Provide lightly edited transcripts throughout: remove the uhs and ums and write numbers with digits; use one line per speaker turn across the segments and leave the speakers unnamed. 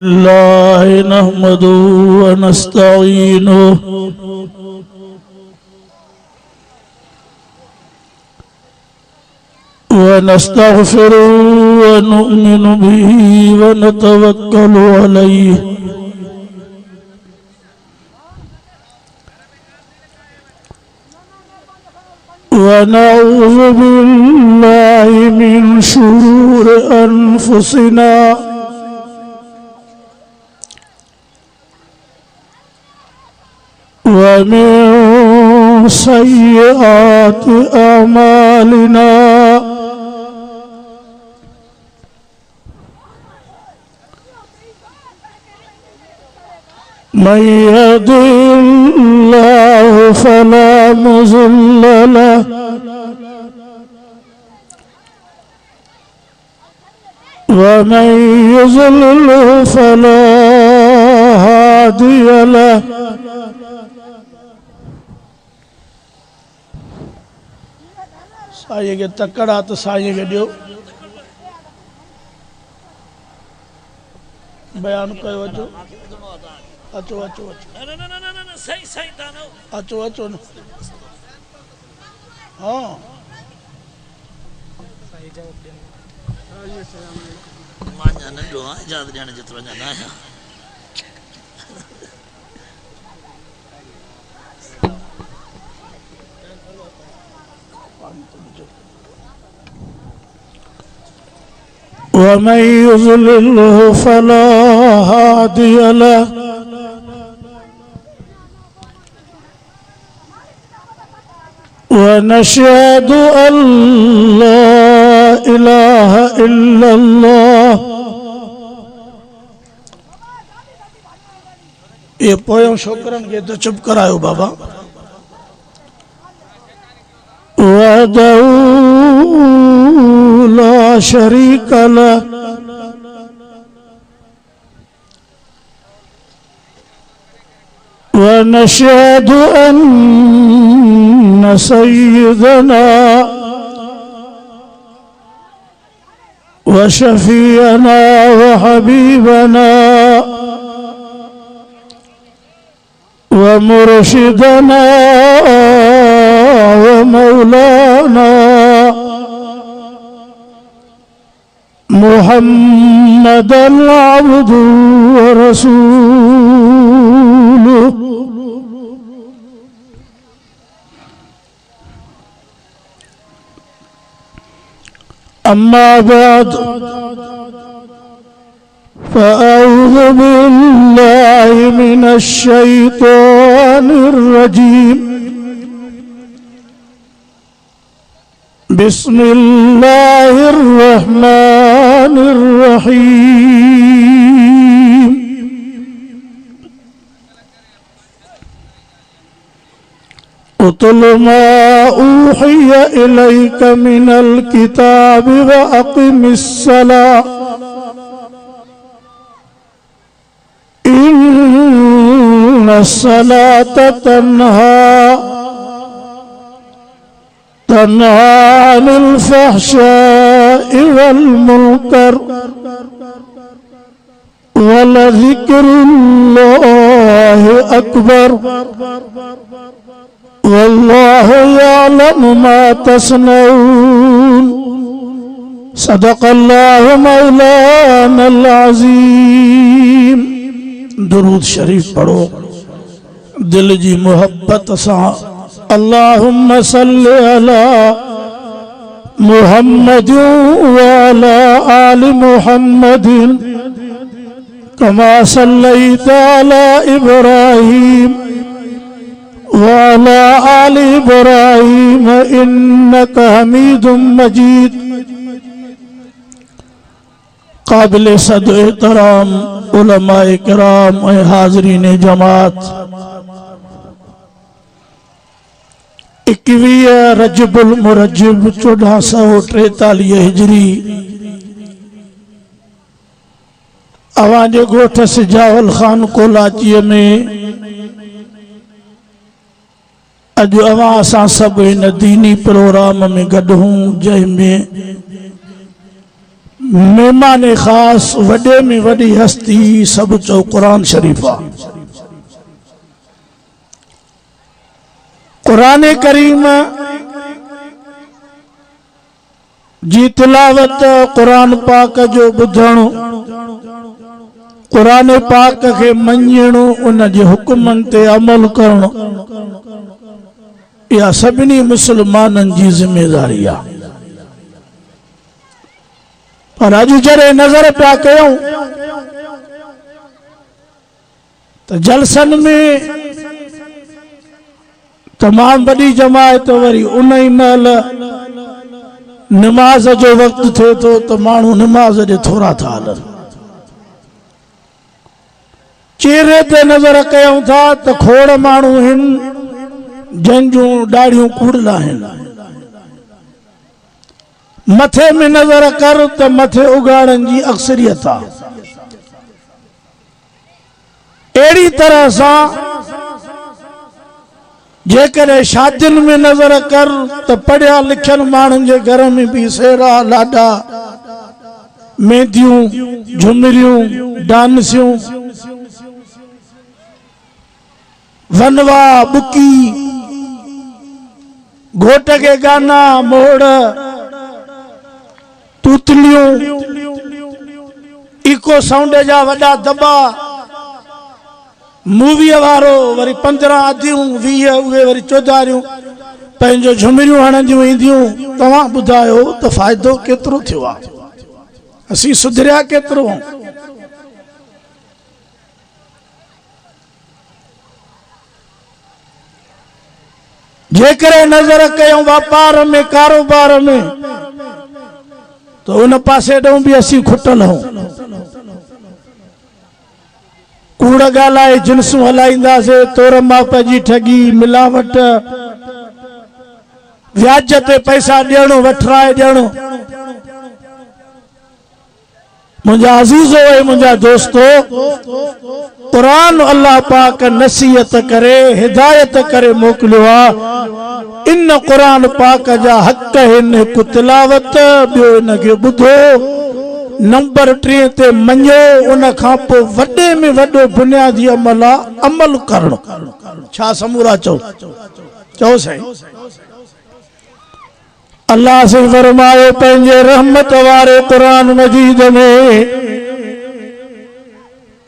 الله نحمده ونستعينه ونستغفره ونؤمن به ونتوكل عليه ونعوذ بالله من شرور أنفسنا ومن سيئات أعمالنا من يهده الله فلا مضل له ومن يضلل فلا هادي له साईं खे तकड़ा तो साईं खे ॾियो बयान कयो अचो अचो अचो अचो अचो न हाँ नंढो आहे इजाज़त ॾियण जेतिरो अञा न आहियां ومن يضلله فلا هادي له ونشهد أن لا إله إلا الله ये पोयों छोकरन के तो चुप करायो बाबा لا شريك له ونشهد أن سيدنا وشفيعنا وحبيبنا ومرشدنا ومولانا محمد عبده ورسوله أما بعد فأعوذ بالله من الشيطان الرجيم بسم الله الرحمن الرحيم اتل ما أوحي إليك من الكتاب وأقم الصلاة إن الصلاة تنهى عن الفحشاء والمنكر ولذكر الله أكبر والله يعلم ما تصنعون صدق الله مولانا العظيم درود شریف پڑھو دل جی محبت سا اللهم صل على محمد وعلى آل محمد كما صليت على إبراهيم وعلى آل إبراهيم إنك حميد مجيد قابل صد احترام علماء کرام اے حاضرین جماعت 21 رجب المرجب 1443 ہجری اوان جو گوٹھ سجاول خان کولاچی میں اج اوان سان سب ان دینی پروگرام میں گڈ ہوں جے میں मेहमान खास वडे में वडी हस्ती सब चो कुरान शरीफा। कुरान करीम जी तिलावत, कुरान पाक जो बुधण, कुरान पाक के मञणो, उन जे हुक्मन ते अमल करण, या सभिनी मुसलमानन जी जिम्मेदारी आ। पर अज जड़े नजर पिया कयूं तो जलसन में तमाम बड़ी जमायत वरी उन ही महल नमाज जो वक्त थे तो मानू नमाज जे थोड़ा था हलन। चेहरे ते नजर कयूं था तो खोड़ मानू हिन जंजू दाढ़ियों कूड़ला हिन। मथे में नजर कर तो मथे उगाड़न जी अक्सरियत आ। एड़ी तरह सा जेकर शादिन में नजर कर तो पढ़िया लिखल मानन जे घर में भी सेरा लाडा मेहंदियों झुमरियों डांसियों वनवा बुकी घोट के गाना मोड़ तूतलियों इको साउंड जा वडा दबा मूवी वारो वरी 15 आदियूं 20 उहे वरी 14 पंहिंजो झुमरियूं हणंदियूं ईंदियूं। तव्हां ॿुधायो त फ़ाइदो केतिरो थियो आहे, असीं सुधरिया केतिरो। जेकर नज़र कयूं वापार में कारोबार में तो उन पासे ॾों बि असीं खुटल हूं। कूड़ ॻाल्हाए जिन्सूं हलाईंदासीं, तोर माप जी ठगी मिलावट, व्याज ते पैसा ॾियणो वठराए ॾियणो। मुंहिंजा अज़ीज़ो ऐं मुंहिंजा दोस्तो, कुरान अल्लाह पाक नसीहत करे हिदायत करे मोकिलियो आहे। इन कुरान पाक जा हक़ हिन हिकु तिलावत, ॿियो इनखे ॿुधो, नंबर 3 ते मञो, उन खां पोइ वॾे में वॾो बुनियादी अमल आहे अमल करणु। छा समूरा चओ साईं। अल्लाह से फरमायो पंहिंजे रहमत वारे कुरान मजीद में,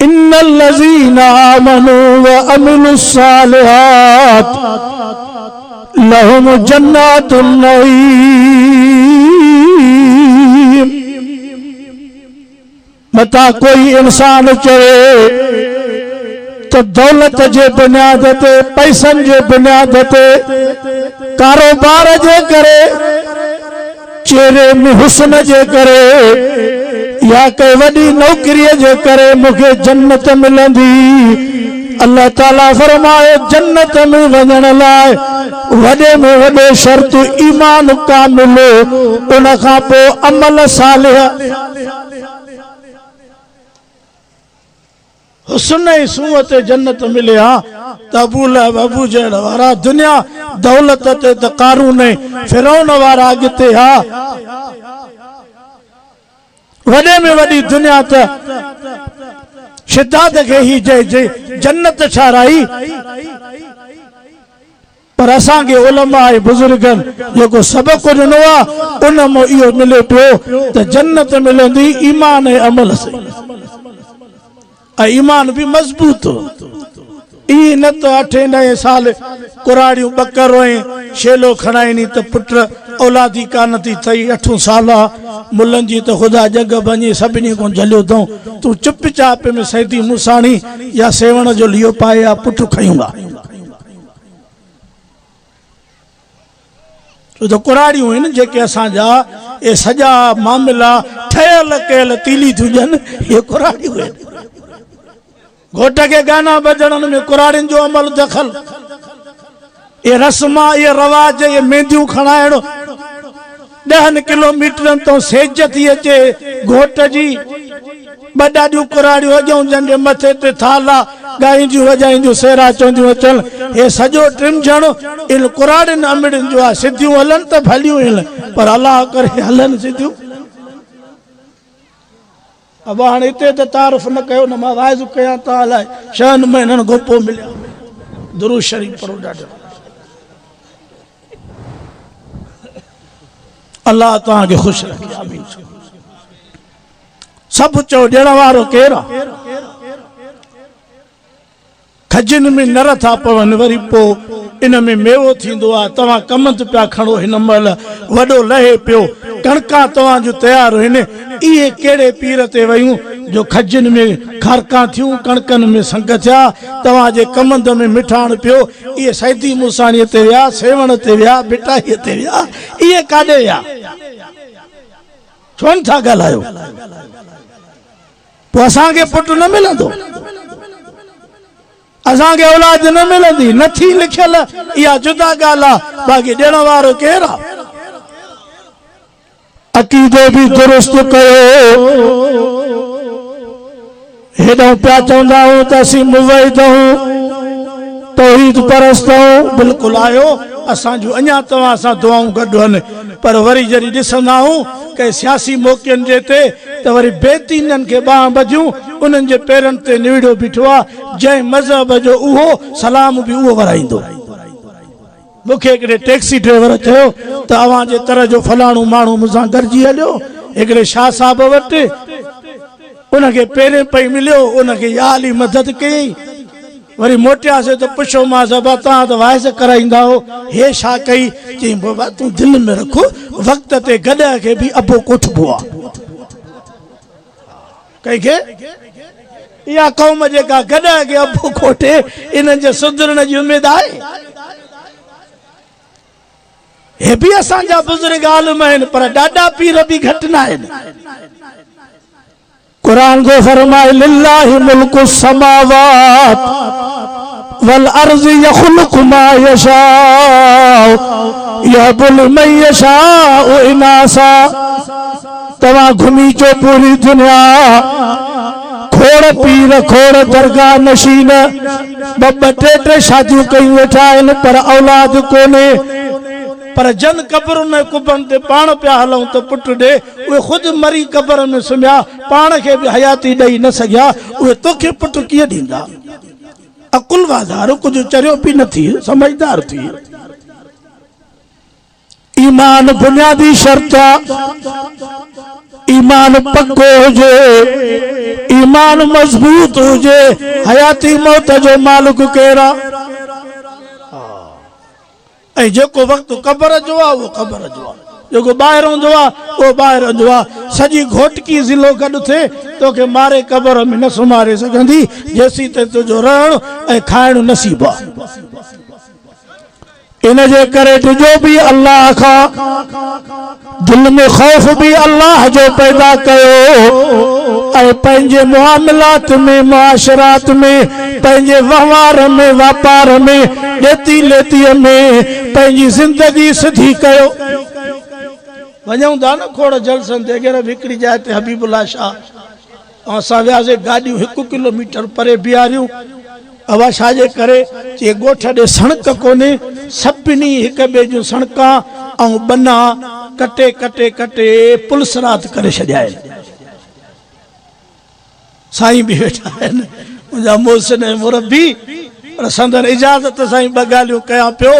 इन्नल्लज़ीना आमनू व अमिलुस्सालिहात लहुम जन्नातुन नईम। मता कोई इंसान चवे तो दौलत जे बुनियाद ते, पैसन जे बुनियाद ते, कारोबार जे करे, चेहरे में हुस्न जे करे, या कई वडी नौकरी जे करे मुझे जन्नत मिलंदी। अल्लाह ताला फरमाए जन्नत में वञण लाइ वडे में वडो शर्त ईमान कामिल, उन खां पोइ अमल सालिह, हुस्न ऐं सूअत जन्नत मिले। हा त अबू लहब अबू जहल वारा दुनिया दौलत ते त कारून फिरौन वारा अॻिते। हा वडे में वडी दुनिया त शिद्दत खे ही जन्नत छाराई। पर असांखे उलमा ऐं बुजुर्गन जेको सबक ॾिनो आहे उन मां इहो मिले पियो त जन्नत मिलंदी ईमान ऐं अमल से। ईमान भी मजबूत हो। ई न तो 8-9 साल कुराड़ियों बकरो शेलो खणाइनी तो पुट औलादी कान थी थई। 8 साल मुलन जी तो खुदा जग बनी सभिनी को जलियो दऊं। तू चुपचाप में सैदी मुसाणी या सेवण जो लियो पाए या पुट खयूंगा। तो कुराड़ियों इन जेके असांजा ए सजा मामला ठयल कयल तीली थुजन ये कुराड़ियों आहिनि। घोट के गाना बजन में कुराड़िन जो अमल दखल, ये रस्मा ये रवाज ये मेहंदियों खणाइण 10 किलोमीटर तो सेज थी अचे घोट जी। बडाडियूं कुराड़ियूं अॻियों जंहिंजे मथे ते थाला ॻाईंदियूं वॼाईंदियूं सेरा चवंदियूं अचनि। हे सॼो टिमझण इन कुराड़िन अमिड़िन जो आहे। सिधियूं हलन त भलियूं हलन पर अलाह करे हलन सिधियूं। अब हाणे हिते त तारीफ़ न कयो न मां वाइज़ कयां त अलाए शहन में हिननि गोपो मिलिया दुरूद शरीफ़ पढ़ो ॾाढो अल्लाह तव्हांखे ख़ुशि रखे आमीन सभु चओ ॾियण वारो केरु आहे खजनि में नर था पवनि वरी पोइ इन में मेवो थींदो आहे तव्हां कमंद पिया खणो हिन महिल वॾो लहे पियो कणकां तव्हांजूं तयारु आहिनि इहे कहिड़े पीर ते वयूं जो खजनि में खारकां थियूं कणकनि में संग थिया तव्हांजे कमंद में मिठाण पियो इहे सैदी मूसाणीअ ते विया सेवण ते विया बिटाईअ ते विया इहे काॾे विया छो था ॻाल्हायो पोइ असांखे पुटु न मिलंदो असांखे औलाद न मिलंदी नथी लिखियल इहा जुदा ॻाल्हि आहे बाक़ी ॾियण वारो केरु आहे अक़ीदो बि दुरुस्त कयो हेॾो पिया चवंदा आहियूं त असीं मुवहिद आहियूं तौहीद परस्त आहियूं बिल्कुलु आहियो असांजूं अञा तव्हां सां दुआऊं गॾु आहिनि पर वरी जॾहिं ॾिसंदा आहियूं के सियासी मौक़नि जे ते त वरी बेदीननि खे ॿाह बजियूं उन्हनि जे पेरनि ते निविड़ो बीठो आहे जंहिं मज़हब जो उहो सलाम बि उहो वराईंदो मूंखे हिकिड़े टैक्सी ड्राइवर चयो त अव्हां जे तरह जो फलाणो माण्हू मूंसां गॾिजी हलियो हिकिड़े शाह साहब वटि उनखे पहिरें पई मिलियो उनखे इहा हाली मदद कयईं वरी मोटियासीं त पुछो मां बाबा तव्हां त वाइस कराईंदा हो हे छा कई चई बाबा तूं दिलि में रखो वक़्त ते गॾ खे बि अबो कोठबो आहे कंहिंखे इहा क़ौम जेका गॾ खे अबो कोठे इन्हनि जे सुधरण जी उमेद आहे हे बि असांजा बुज़ुर्ग आलिम आहिनि पर ॾाढा पीर बि घटि न आहिनि कुरान को फरमाए लिल्लाहि मुल्कु समावात वल अर्ज़ यख़्लुक़ु मा यशाउ यहबु लिमन यशाउ इनासा तव्हां घुमी चो पूरी दुनिया खोड़ पीर खोड़ दरगाह नशीन ॿ टे शादियूं कयूं वेठा आहिनि पर औलाद कोन्हे पर जन कब्र में कुबन ते पाण पिया हलूं त पुट ॾे उहे ख़ुदि मरी कब्र में सुम्हिया पाण खे बि हयाती ॾेई न सघिया उहे तोखे पुट कीअं ॾींदा अकुल वाधारो कुझु चरियो बि न थी समझदार थी ईमान बुनियादी शर्त ईमान पक्को हुजे ईमान मजबूत हुजे हयाती मौत जो मालिक केरु आहे ऐं जेको वक़्तु क़बर जो आहे उहो क़बर जो आहे जेको ॿाहिरि हूंदो आहे उहो ॿाहिरि हूंदो आहे सॼी घोटकी ज़िलो गॾु थिए तोखे मारे क़बर में न सुम्हारे सघंदी जेसीं ते तुंहिंजो रहणु ऐं खाइणु नसीबु आहे इन जे करे तुंहिंजो बि अल्लाह खां दिलि में ख़ौफ़ बि अल्लाह जो पैदा कयो ऐं पंहिंजे मुआमिलात में मुआशरात में पंहिंजे वहिंवार में वापार में ॾेती लेतीअ में पंहिंजी ज़िंदगी सिधी कयो वञूं था न खोड़ जलसनि ते अगरि हिकिड़ी जाइ ते हबीबुल्ला शाह ऐं असां वियासीं गाॾियूं 1 किलोमीटर परे बीहारियूं अवा छाजे करे चए ॻोठ ॾे सड़क कोन्हे सभिनी हिक ॿिए जूं सड़कां ऐं बना कटे कटे कटे पुलसरात करे छॾिया आहिनि साईं बि वेठा आहिनि मुंहिंजा मोहसिन मुरबी पर संदन इजाज़त सां ॿ ॻाल्हियूं कयां पियो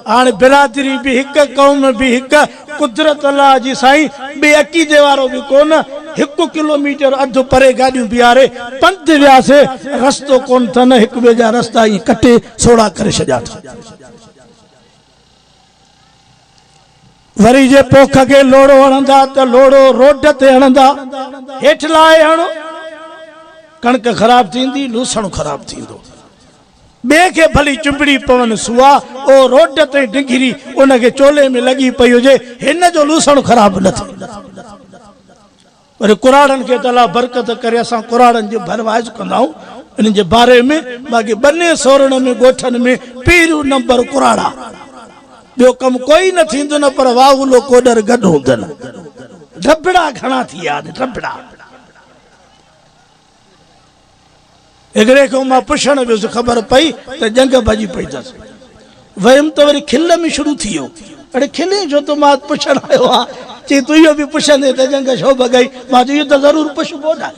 हाणे बिरादरी बि हिकु क़ौम बि हिकु कुदरत अल्लाह जी साईं ॿिए अक़ीदे वारो बि कोन 1 किलोमीटर अधु परे गाॾियूं बीहारे पंध वियासीं रस्तो कोन अथनि हिक ॿिए जा रस्ता ई कटे सोड़ा करे छॾिया अथनि वरी जे पोख खे लोड़ो हणंदा त लोड़ो रोड ते हणंदा हेठि लाहे हणो कणक ख़राब थींदी लूसण ख़राब थींदो ॿिए खे भली चुंबड़ी पवन सुआ ओ रोड ते डिघिरी उनखे चोले में लॻी पई हुजे हिन जो लूसण ख़राब न थिए वरी कुराड़नि खे त अलाह बरकत करे असां कुराड़नि जो भरवाइज कंदा आहियूं इन जे बारे में बाक़ी बने सोरण में ॻोठनि में पहिरियों नंबर कुराड़ा ॿियो कमु कोई न थींदो न पर वाहुलो कोडर गॾु हूंदनि ढबड़ा घणा थी विया आहिनि ढबड़ा हिकिड़े खे मां पुछण वियुसि ख़बर पई त जंग भॼी पई अथसि वयमि त वरी खिल में शुरू थी वियो अड़े खिले छो त मां पुछण आयो आहे चई तूं इहो बि पुछंदे त जंग छो भॻई मां चयो इहो त ज़रूरु पुछबो न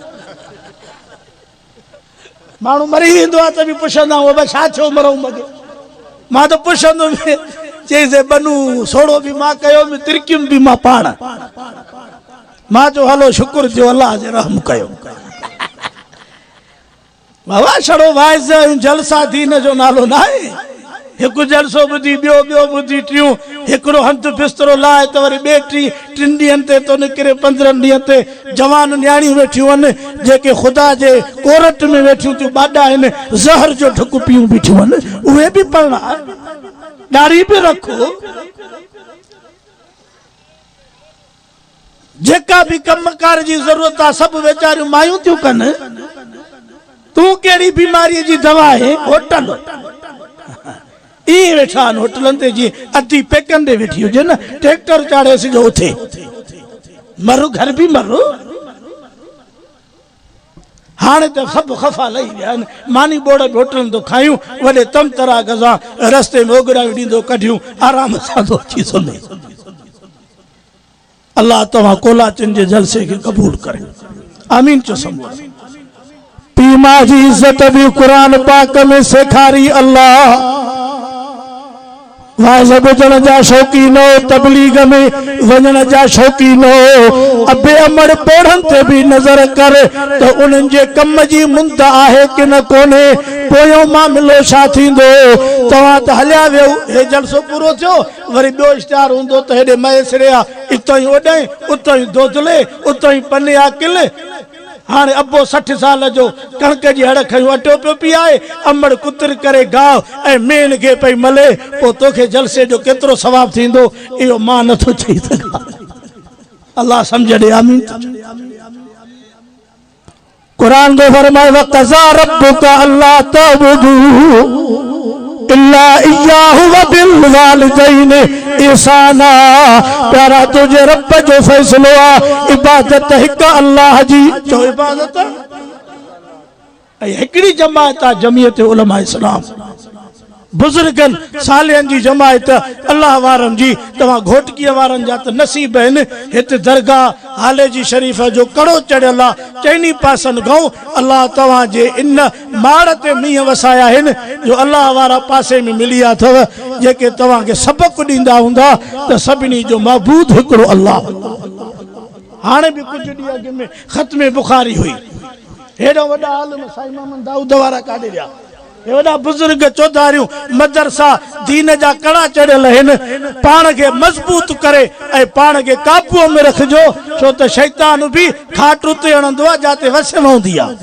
माण्हू मरी वेंदो आहे त बि पुछंदा आहियूं भई छा थियो मरूं मगे मां त पुछंदुमि चईसि बनू सोड़ो बि मां कयो तिरकियुमि बि मां पाण मां चयो हलो शुक्र थियो अलाह जे रहम कयो बाबा छड़ो वाइज़ जलसा दीन जो नालो न आहे हिकु जलसो ॿुधी ॿियो ॿुधी टियों हिकिड़ो हंधु बिस्तरो लाहे त वरी ॿिए टिनि ॾींहंनि ते थो निकिरे 15 ॾींहंनि ते जवान न्याणियूं वेठियूं आहिनि जेके ख़ुदा जे कोरट में वेठियूं थियूं ॿाॾा आहिनि ज़हर जो ढुक पियूं बीठियूं आहिनि उहे बि पढ़णा ॾाढ़ी बि रखो जेका बि कमकार जी ज़रूरत आहे सभु वीचारियूं मायूं थियूं कनि तूं कहिड़ी बीमारीअ जी दवा आहे होटल इहे वेठा आहिनि होटलनि ते जीअं अधी पेकनि ते वेठी हुजे न ट्रैक्टर चाढ़े सॼो उथे मरो घर बि मरो हाणे त सभु ख़फ़ा लही विया आहिनि मानी बोड़ बि होटलनि तो खायूं वॾे तम तराक सां रस्ते में ओगड़ायूं ॾींदो कढियूं आराम सां थो अची सुम्हे अल्लाह तव्हां कोलाचन जे जलसे खे क़बूल करे आमीन चो समझो पीमा जी इज्जत भी कुरान पाक में सेखारी अल्लाह वाज़ ॿुधण जा शौक़ीन हो तबलीग में वञण जा शौक़ीन हो अबे अमड़ पोड़न ते भी नज़र कर तो उन्हनि जे कम जी मुंद आहे कि न कोन्हे पोयों मामिलो छा थींदो तव्हां त हलिया वियो हे जलसो पूरो थियो वरी ॿियो इश्तिहार हूंदो त हेॾे मयसरे आहे इतां ई ओॾां उतां ई दोदले उतां ई पने आ किल हाँ अबो 60 साल जो कणक जी हड़ खयूं अटो पियो पी आहे अमड़ कुतर करे गांव ऐं मेन खे पई मले पोइ तोखे जलसे जो केतिरो सवाब थींदो इहो मां नथो चई सघां अल्लाह सम्झ ॾे आमीन कुरान जो फरमाए वक़ज़ा रब्बुका अल्ला तअबुदू इल्ला इय्याहु व बिल वालिदैन ihsana प्यारा तुझे रब जो फैसलो आहे इबादत हिक अल्लाह जी जो इबादत ऐं हिकड़ी जमात आहे जमियत उलमा इस्लाम बुजुर्गन सालियन जी जमात अल्लाह वारन जी तवा घोटकी वारन जा त नसीब आहिनि हिते दरगाह हाले जी शरीफ जो कड़ो चढ़ियल आहे चइनी पासन गांव अल्लाह तवा जे इन माड़ ते मींह वसाया आहिनि जो अल्लाह वारा पासे में मिली अथव जेके तवा के सबक ॾींदा हूंदा त सभिनी जो महबूद हिकिड़ो अल्लाह हाणे भी कुछ ॾींहं अॻु में ख़त्म बुखारी हुई हेॾो वॾा आलम साईं मोहम्मद दाऊद वारा काढे विया वॾा बुजुर्ग चौधारियूं मदरसा दीन जा कड़ा चढ़ियल आहिनि पाण खे मज़बूत करे ऐं पाण खे काबूअ में रखिजो छो त शैतान बि खाट उते हणंदो आहे जिते वस हूंदी आहे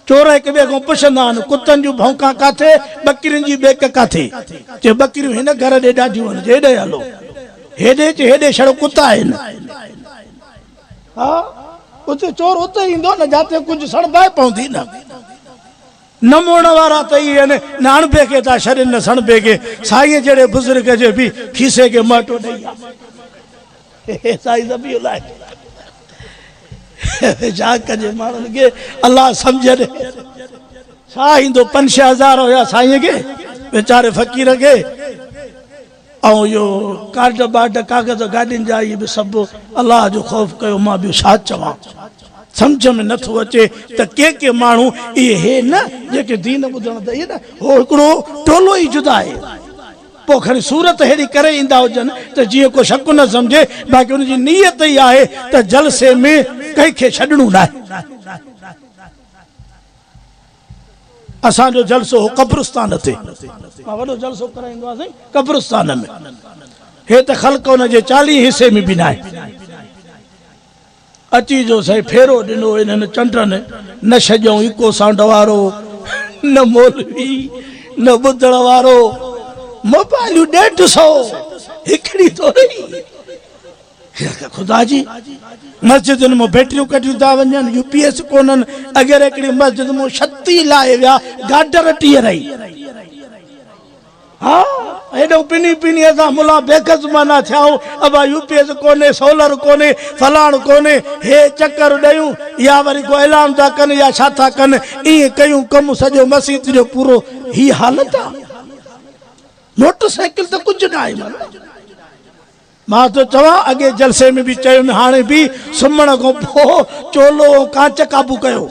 चोर हिक ॿिए खां पुछंदा आहिनि कुतनि जूं भौंका काथे ॿकिरियुनि जी ॿेक काथे चए ॿकिरियूं हिन घर ॾे ॾाढियूं आहिनि हेॾे हलो हेॾे चे हेॾे छड़ो कुता आहिनि हा उते चोर उते ईंदो न जिते कुझु सणबाए पवंदी न मोड़ वारा त इहे आहिनि न अणबे खे था छॾनि न सणबे खे साईं जहिड़े बुज़ुर्ग जे बि खीसे खे मटो ॾेई आहे साईं ज़बीउल लाइ छा कजे माण्हुनि खे अल्लाह सम्झ ॾे छा ईंदो 5-6 हज़ार हुया साईं खे वीचारे फ़क़ीर खे ऐं इहो कार्ड बाड कागज़ गाॾियुनि जा इहे बि सभु अल्लाह जो ख़ौफ़ कयो मां ॿियो छा चवां समझ में नथो अचे त के माण्हू इहे हे न जेके दीन ॿुधण त इहे न हो हिकिड़ो टोलो ई जुदा आहे पोइ खणी सूरत हेड़ी करे ईंदा हुजनि त जीअं को शक न सम्झे बाक़ी उनजी नीयत ई आहे त जलसे में कंहिंखे छॾणो न आहे असांजो जलसो हो कब्रिस्तान ते मां वॾो जलसो कराईंदो आहियां कब्रिस्तान में हे त ख़ल्क़ हुनजे 40 हिसे में बि न आहे अची जो साईं फेरो ॾिनो इन्हनि चंडनि न छॼऊं इको साउंड वारो न मौलवी न ॿुधण वारो मोबाइलियूं 150 हिकिड़ी तो रही खुदा जी मस्जिदुनि में बैटरियूं कढियूं था वञनि यूपीएस कोन्हनि अगरि हिकिड़ी मस्जिद में 36 लाहे विया गाडर 30 रही हाँ हेॾो पिनी असां मुला बेकस माना थियाऊं अबा यूपीएस कोन्हे सोलर कोन्हे फलाण कोन्हे हे चक्कर ॾियूं या वरी को ऐलान था कनि या छा था कनि ईअं कयूं कमु सॼो मस्जिद जो पूरो ही हालत आहे मोटरसाइकिल त कुझु न आहे मां तो चवां अॻे जलसे में बि चयुमि हाणे बि सुम्हण खां पोइ चोलो कांच काबू कयो